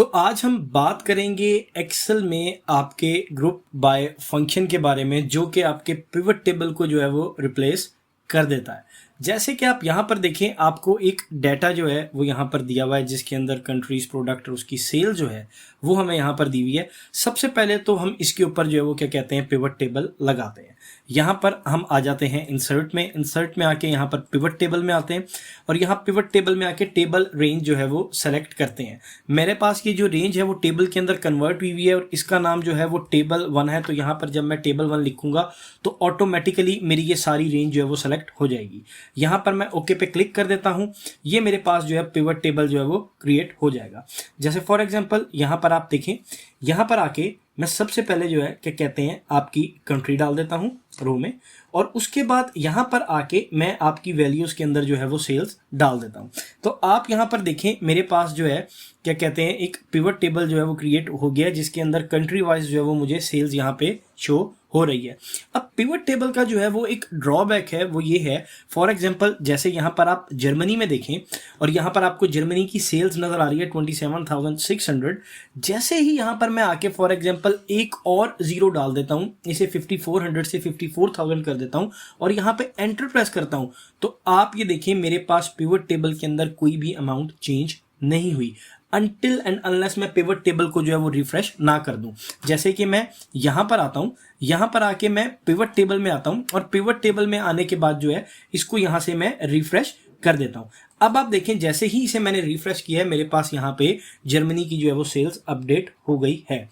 तो आज हम बात करेंगे एक्सेल में आपके ग्रुप बाय फंक्शन के बारे में, जो कि आपके पिवट टेबल को जो है वो रिप्लेस कर देता है। जैसे कि आप यहाँ पर देखें, आपको एक डाटा जो है वो यहाँ पर दिया हुआ है, जिसके अंदर कंट्रीज, प्रोडक्ट और उसकी सेल जो है वो हमें यहाँ पर दी हुई है। सबसे पहले तो हम इसके ऊपर जो है वो क्या कहते हैं, पिवट टेबल लगाते हैं। यहाँ पर हम आ जाते हैं इंसर्ट में आके यहाँ पर पिवट टेबल में आते हैं और यहाँ पिवट टेबल में आके टेबल रेंज जो है वो सेलेक्ट करते हैं। मेरे पास ये जो रेंज है वो टेबल के अंदर कन्वर्ट हुई है और इसका नाम जो है वो टेबल 1 है। तो यहाँ पर जब मैं टेबल 1 लिखूंगा तो ऑटोमेटिकली मेरी ये सारी रेंज जो है वो सेलेक्ट हो जाएगी। यहाँ पर मैं ओके पे क्लिक कर देता हूँ, ये मेरे पास जो है पिवट टेबल जो है वो क्रिएट हो जाएगा। जैसे फॉर एग्जांपल यहाँ पर आप देखें, यहाँ पर आके मैं सबसे पहले जो है क्या कहते हैं आपकी कंट्री डाल देता हूँ रो में, और उसके बाद यहाँ पर आके मैं आपकी वैल्यूज़ के अंदर जो है वो सेल्स डाल देता हूँ। तो आप यहाँ पर देखें, मेरे पास जो है क्या कहते हैं एक पिवट टेबल जो है वो क्रिएट हो गया, जिसके अंदर कंट्री वाइज जो है वो मुझे सेल्स यहाँ पे शो हो रही है। अब पिवट टेबल का जो है वो एक ड्रॉबैक है, वो ये है, फॉर एग्जांपल जैसे यहाँ पर आप जर्मनी में देखें और यहाँ पर आपको जर्मनी की सेल्स नज़र आ रही है 27,600। जैसे ही यहाँ पर मैं आके फॉर एग्जांपल एक और जीरो डाल देता हूँ, इसे 5400 से 54,000 कर देता हूँ और यहाँ पे एंटर प्रेस करता हूँ, तो आप ये देखिए मेरे पास पिवट टेबल के अंदर कोई भी अमाउंट चेंज नहीं हुई अनटिल एंड अनलेस मैं पिवट टेबल को जो है वो रिफ्रेश ना कर दूं। जैसे कि मैं यहाँ पर आता हूँ, यहाँ पर आके मैं पिवट टेबल में आता हूँ और पिवट टेबल में आने के बाद जो है इसको यहाँ से मैं रिफ्रेश कर देता हूँ। अब आप देखें, जैसे ही इसे मैंने रिफ्रेश किया है, मेरे पास यहाँ पे जर्मनी की जो है वो सेल्स अपडेट हो गई है।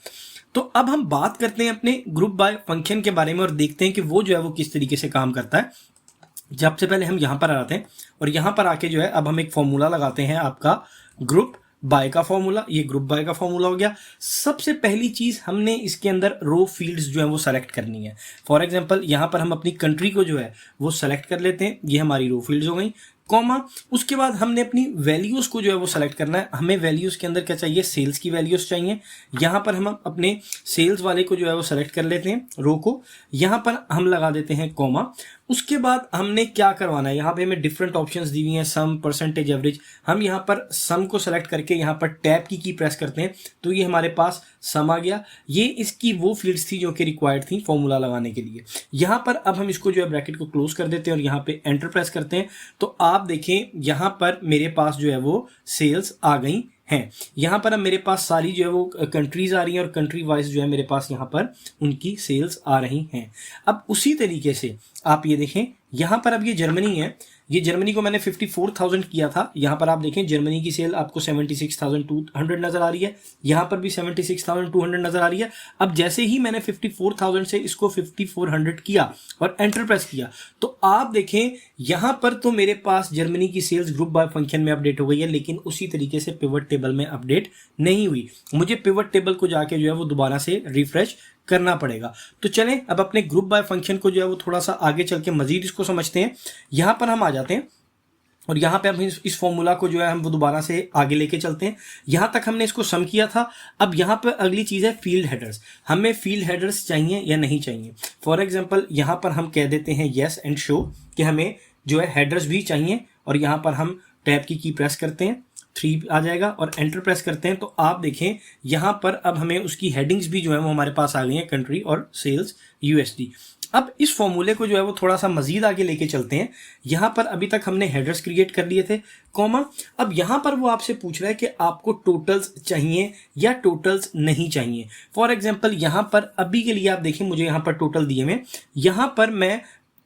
तो अब हम बात करते हैं अपने ग्रुप बाय फंक्शन के बारे में और देखते हैं कि वो जो है वो किस तरीके से काम करता है। सबसे पहले हम यहाँ पर आते हैं और यहाँ पर आके जो है अब हम एक फॉर्मूला लगाते हैं, आपका ग्रुप बाय का फॉर्मूला। ये ग्रुप बाय का फॉर्मूला हो गया। सबसे पहली चीज हमने इसके अंदर रो फील्ड्स जो है वो सेलेक्ट करनी है। फॉर एग्जांपल यहाँ पर हम अपनी कंट्री को जो है वो सेलेक्ट कर लेते हैं, ये हमारी रो फील्ड्स हो गई, कॉमा। उसके बाद हमने अपनी वैल्यूज को जो है वो सेलेक्ट करना है। हमें वैल्यूज के अंदर क्या चाहिए, सेल्स की वैल्यूज चाहिए। यहाँ पर हम अपने सेल्स वाले को जो है वो सेलेक्ट कर लेते हैं, रो को, यहाँ पर हम लगा देते हैं कॉमा। उसके बाद हमने क्या करवाना है, यहाँ पे हमें डिफरेंट ऑप्शंस दी हुई हैं, सम, परसेंटेज, एवरेज। हम यहाँ पर सम को सेलेक्ट करके यहाँ पर टैब की प्रेस करते हैं तो ये हमारे पास सम आ गया। ये इसकी वो फील्ड्स थी जो कि रिक्वायर्ड थी फॉर्मूला लगाने के लिए। यहाँ पर अब हम इसको जो है ब्रैकेट को क्लोज कर देते हैं और यहाँ पे एंटर प्रेस करते हैं तो आप देखें यहाँ पर मेरे पास जो है वो सेल्स आ गई हैं। यहाँ पर अब मेरे पास सारी जो है वो कंट्रीज आ रही हैं और कंट्री वाइज जो है मेरे पास यहाँ पर उनकी सेल्स आ रही हैं। अब उसी तरीके से आप ये देखें, यहाँ पर अब ये जर्मनी है, ये जर्मनी को मैंने 54,000 किया था। यहाँ पर आप देखें जर्मनी की सेल आपको 76,200 नजर आ रही है, यहाँ पर भी 76,200 नजर आ रही है। अब जैसे ही मैंने 54,000 से इसको 5400 किया और एंटर प्रेस किया तो आप देखें यहाँ पर तो मेरे पास जर्मनी की सेल्स ग्रुप बाय फंक्शन में अपडेट हो गई है, लेकिन उसी तरीके से पिवट टेबल में अपडेट नहीं हुई। मुझे पिवट टेबल को जाके जो है वो दोबारा से रिफ्रेश करना पड़ेगा। तो चलें अब अपने ग्रुप बाय फंक्शन को जो है वो थोड़ा सा आगे चल के मजीद इसको समझते हैं। यहाँ पर हम आ जाते हैं और यहाँ पे हम इस फॉर्मूला को जो है हम वो दोबारा से आगे लेके चलते हैं। यहाँ तक हमने इसको सम किया था। अब यहाँ पर अगली चीज़ है फील्ड हेडर्स। हमें फील्ड हेडर्स चाहिए या नहीं चाहिए। फॉर एग्जांपल यहाँ पर हम कह देते हैं येस एंड शो कि हमें जो है हेडर्स भी चाहिए और यहाँ पर हम टैब की प्रेस करते हैं, 3 आ जाएगा और एंटर प्रेस करते हैं तो आप देखें यहाँ पर अब हमें उसकी हेडिंग्स भी जो है वो हमारे पास आ गई हैं, कंट्री और सेल्स यूएसडी। अब इस फॉर्मूले को जो है वो थोड़ा सा मजीद आगे लेके चलते हैं। यहाँ पर अभी तक हमने हेडर्स क्रिएट कर लिए थे, कॉमा। अब यहाँ पर वो आपसे पूछ रहा है कि आपको टोटल्स चाहिए या टोटल्स नहीं चाहिए। फॉर एग्जांपल यहाँ पर अभी के लिए आप देखें, मुझे यहाँ पर टोटल दिए हुए, यहाँ पर मैं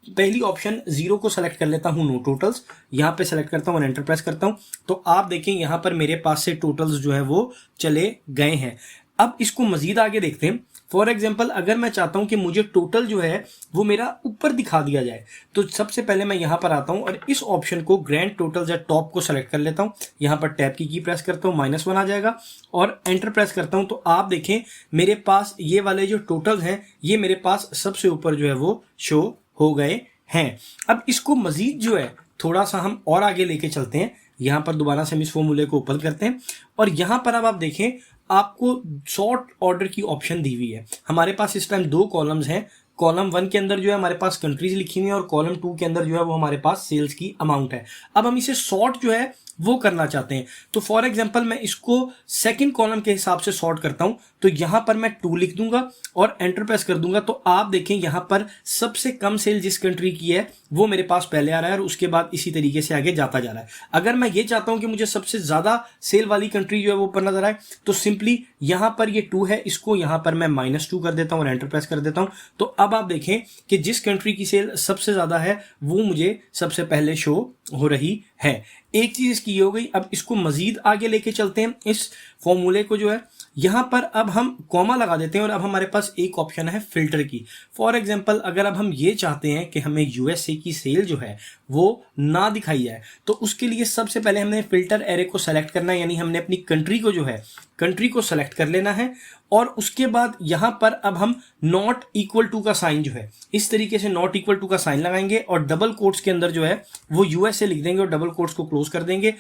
पहली ऑप्शन 0 को सेलेक्ट कर लेता हूं, नो टोटल्स। यहाँ पे सेलेक्ट करता हूं और एंटर प्रेस करता हूं तो आप देखें यहाँ पर मेरे पास से टोटल्स जो है वो चले गए हैं। अब इसको मजीद आगे देखते हैं। फॉर एग्जांपल अगर मैं चाहता हूं कि मुझे टोटल जो है वो मेरा ऊपर दिखा दिया जाए तो सबसे पहले मैं यहाँ पर आता हूं और इस ऑप्शन को ग्रैंड टोटल्स या टॉप को सेलेक्ट कर लेता हूं। यहाँ पर टैब की प्रेस करता हूं, -1 आ जाएगा और एंटर प्रेस करता हूं तो आप देखें मेरे पास ये वाले जो टोटल्स हैं ये मेरे पास सबसे ऊपर जो है वो शो हो गए हैं। अब इसको मजीद जो है थोड़ा सा हम और आगे लेके चलते हैं। यहाँ पर दोबारा से हम इस फॉर्मूले को ओपन करते हैं और यहाँ पर अब आप देखें आपको सॉर्ट ऑर्डर की ऑप्शन दी हुई है। हमारे पास इस टाइम 2 कॉलम्स हैं। कॉलम 1 के अंदर जो है हमारे पास कंट्रीज लिखी हुई है और कॉलम 2 के अंदर जो है वो हमारे पास सेल्स की अमाउंट है। अब हम इसे सॉर्ट जो है वो करना चाहते हैं। तो फॉर एग्जांपल मैं इसको सेकंड कॉलम के हिसाब से सॉर्ट करता हूं, तो यहां पर मैं 2 लिख दूंगा और एंटर प्रेस कर दूंगा। तो आप देखें यहां पर सबसे कम सेल जिस कंट्री की है वो मेरे पास पहले आ रहा है और उसके बाद इसी तरीके से आगे जाता जा रहा है। अगर मैं ये चाहता हूं कि मुझे सबसे ज्यादा सेल वाली कंट्री जो है वो ऊपर नजर आए, तो सिंपली यहां पर ये 2 है, इसको यहां पर मैं -2 कर देता हूं और एंटर प्रेस कर देता हूं। तो अब आप देखें कि जिस कंट्री की सेल सबसे ज्यादा है वो मुझे सबसे पहले शो हो रही है। एक चीज इसकी हो गई। अब इसको मजीद आगे लेके चलते हैं, इस फॉर्मूले को जो है यहां पर अब हम कॉमा लगा देते हैं और अब हमारे पास एक ऑप्शन है फिल्टर की। फॉर एग्जांपल अगर अब हम ये चाहते हैं कि हमें यूएसए की सेल जो है वो ना दिखाई जाए, तो उसके लिए सबसे पहले हमने फिल्टर एरे को सेलेक्ट करना है, यानी हमने अपनी कंट्री को जो है कंट्री को सेलेक्ट कर लेना है और उसके बाद यहां पर अब हम नॉट इक्वल टू का साइन जो है इस तरीके से नॉट इक्वल टू का साइन लगाएंगे और डबल कोट्स के अंदर जो है वो यूएसए लिख देंगे और डबल कोट्स को क्लोज कर देंगे।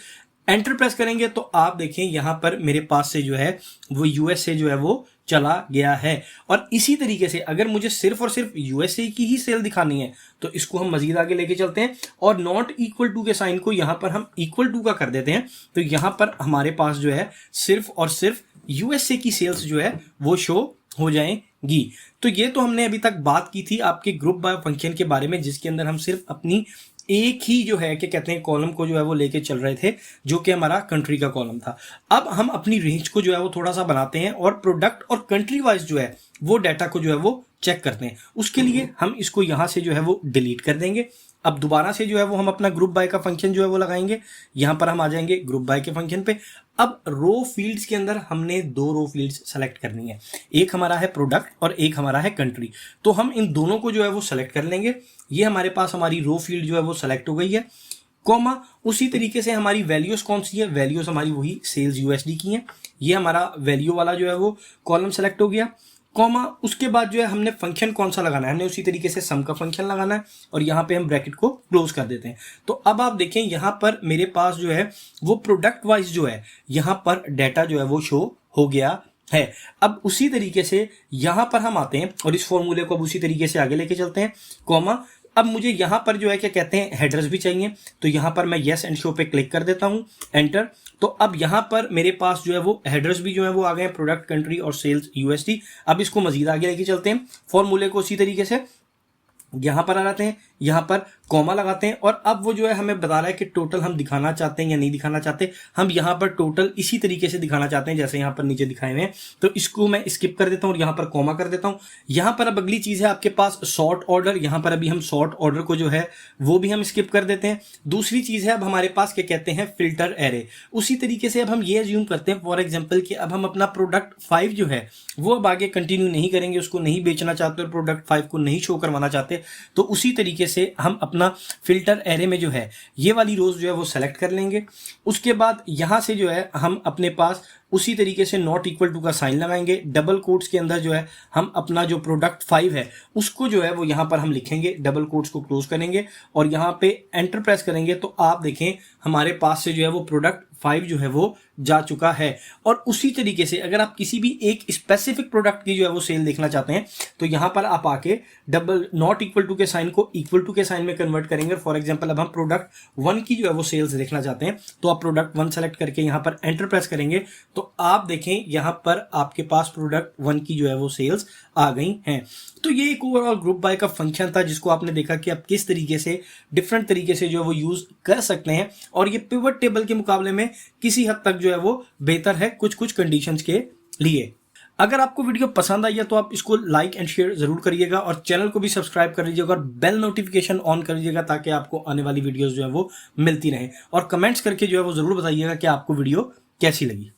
एंटर प्रेस करेंगे तो आप देखें यहां पर मेरे पास से जो है वो यूएसए जो है वो चला गया है। और इसी तरीके से अगर मुझे सिर्फ और सिर्फ यूएसए की ही सेल दिखानी है तो इसको हम मजीद आगे लेके चलते हैं और नॉट इक्वल टू के साइन को यहां पर हम इक्वल टू का कर देते हैं। तो यहां पर हमारे पास जो है सिर्फ और सिर्फ यूएसए की सेल्स जो है वो शो हो जाएंगी। तो ये तो हमने अभी तक बात की थी आपके ग्रुप बाय फंक्शन के बारे में, जिसके अंदर हम सिर्फ अपनी एक ही जो है कि कहते हैं कॉलम को जो है वो लेके चल रहे थे, जो कि हमारा कंट्री का कॉलम था। अब हम अपनी रेंज को जो है वो थोड़ा सा बनाते हैं और प्रोडक्ट और कंट्री वाइज जो है वो डाटा को जो है वो चेक करते हैं। उसके लिए हम इसको यहां से जो है वो डिलीट कर देंगे। अब दोबारा से जो है वो हम अपना ग्रुप बाय का फंक्शन जो है वो लगाएंगे। यहां पर हम आ जाएंगे ग्रुप बाय के फंक्शन पे। अब रो फील्ड्स के अंदर हमने 2 रो फील्ड्स सेलेक्ट करनी है, एक हमारा है प्रोडक्ट और एक हमारा है कंट्री। तो हम इन दोनों को जो है वो सेलेक्ट कर लेंगे। ये हमारे पास हमारी रो फील्ड जो है वो सेलेक्ट हो गई है। कॉमा उसी तरीके से हमारी वैल्यूज कौन सी है, वैल्यूज हमारी वही सेल्स यूएसडी की हैं। ये हमारा वैल्यू वाला जो है वो कॉलम सेलेक्ट हो गया। कॉमा उसके बाद जो है हमने फंक्शन कौन सा लगाना है, हमने उसी तरीके से सम का फंक्शन लगाना है और यहाँ पे हम ब्रैकेट को क्लोज कर देते हैं। तो अब आप देखें यहाँ पर मेरे पास जो है वो प्रोडक्ट वाइज जो है यहाँ पर डाटा जो है वो शो हो गया है। अब उसी तरीके से यहाँ पर हम आते हैं और इस फॉर्मूले को अब उसी तरीके से आगे लेके चलते हैं। कॉमा अब मुझे यहां पर जो है क्या कहते हैं हेडर्स भी चाहिए, तो यहां पर मैं यस एंड शो पे क्लिक कर देता हूं, एंटर। तो अब यहां पर मेरे पास जो है वो हेडर्स भी जो है वो आ गए, प्रोडक्ट, कंट्री और सेल्स यूएसडी। अब इसको मजीद आगे लेके चलते हैं, फॉर्मूले को उसी तरीके से यहां पर आ जाते हैं, यहां पर कॉमा लगाते हैं और अब वो जो है हमें बता रहा है कि टोटल हम दिखाना चाहते हैं या नहीं दिखाना चाहते। हम यहां पर टोटल इसी तरीके से दिखाना चाहते हैं जैसे यहां पर नीचे दिखाए हुए हैं। तो इसको मैं स्किप कर देता हूं और यहां पर कॉमा कर देता हूं। यहां पर अब अगली चीज है आपके पास सॉर्ट ऑर्डर। यहां पर अभी हम सॉर्ट ऑर्डर को जो है वो भी हम स्किप कर देते हैं। दूसरी चीज है अब हमारे पास क्या कहते हैं फिल्टर एरे। उसी तरीके से अब हम ये अज्यूम करते हैं फॉर एग्जाम्पल कि अब हम अपना प्रोडक्ट 5 जो है वो अब आगे कंटिन्यू नहीं करेंगे, उसको नहीं बेचना चाहते और प्रोडक्ट 5 को नहीं शो करवाना चाहते। तो उसी तरीके से हम अपना फिल्टर एरे में जो है ये वाली रोज जो है वो सेलेक्ट कर लेंगे। उसके बाद यहां से जो है हम अपने पास उसी तरीके से नॉट इक्वल टू का साइन लगाएंगे। डबल कोट्स के अंदर जो है हम अपना जो प्रोडक्ट 5 है उसको जो है वो यहां पर हम लिखेंगे, डबल कोट्स को क्लोज करेंगे और यहां पे एंटर प्रेस करेंगे। तो आप देखें हमारे पास से जो है वो प्रोडक्ट 5 जो है वो जा चुका है। और उसी तरीके से अगर आप किसी भी एक स्पेसिफिक प्रोडक्ट की जो है वो सेल देखना चाहते हैं तो यहां पर आप आके डबल नॉट इक्वल टू के साइन को इक्वल टू के साइन में कन्वर्ट करेंगे। फॉर एग्जांपल अब हम प्रोडक्ट 1 की जो है वो सेल्स देखना चाहते हैं तो आप प्रोडक्ट 1 सेलेक्ट करके यहां पर एंटर प्रेस करेंगे। तो आप देखें यहां पर आपके पास प्रोडक्ट 1 की जो है वो सेल्स आ गई हैं। तो ये एक ओवरऑल ग्रुप बाय का फंक्शन था जिसको आपने देखा कि आप किस तरीके से डिफरेंट तरीके से जो है वो यूज कर सकते हैं और ये पिवट टेबल के मुकाबले में किसी हद तक जो है वो बेहतर है कुछ कुछ कंडीशंस के लिए। अगर आपको वीडियो पसंद आई है तो आप इसको लाइक एंड शेयर जरूर करिएगा और चैनल को भी सब्सक्राइब कर लीजिएगा और बेल नोटिफिकेशन ऑन कर लीजिएगा ताकि आपको आने वाली वीडियोस जो है वो मिलती रहें। और कमेंट्स करके जो है वो जरूर बताइएगा कि आपको वीडियो कैसी लगी।